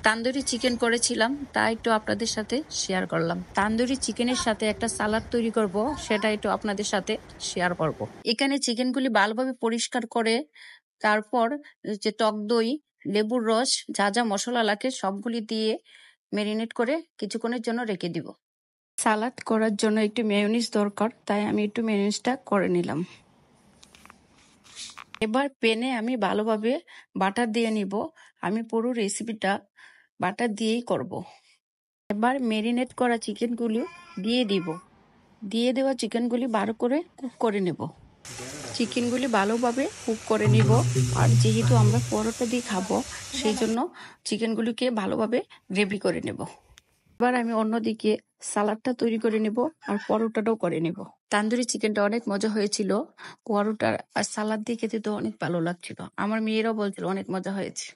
Tandoori chicken করেছিলাম, তা একটু আপনাদের সাথে শেয়ার করলাম। তান্দুরি চিকেনের সাথে একটা সালাদ তৈরি করব, সেটা একটু আপনাদের সাথে শেয়ার করব। এখানে চিকেনগুলি ভালোভাবে পরিষ্কার করে তারপর যে টক দই, লেবুর রস, যা যা মশলা লাগে সবগুলি দিয়ে ম্যারিনেট করে কিছুক্ষণের জন্য রেখে দিব। সালাদ করার জন্য একটু মেয়োনিজ দরকার, তাই আমি একটু মেয়োনিজটা করে নিলাম। এবার প্যানে আমি ভালোভাবে বাটার দিয়ে নিব। আমি পুরো রেসিপিটা বাটার দিয়েই করব। এবার ম্যারিনেট করা চিকেনগুলো দিয়ে দিব। দিয়ে দেওয়া চিকেনগুলি ভালো করে কুক করে নেব। চিকেনগুলি ভালোভাবে কুক করে নিব। আর যেহেতু আমরা পরোটা দিয়ে খাবো, সেই জন্য চিকেনগুলিকে ভালোভাবে গ্রেভি করে নেব। এবার আমি অন্যদিকে সালাডটা তৈরি করে নেব আর পরোটাটাও করে নেব। তান্দুরি চিকেনটা অনেক মজা হয়েছিল। পরোটা আর সালাদ দিয়ে খেতে তো অনেক ভালো লাগছিল। আমার মেয়েরাও বলছিল অনেক মজা হয়েছে।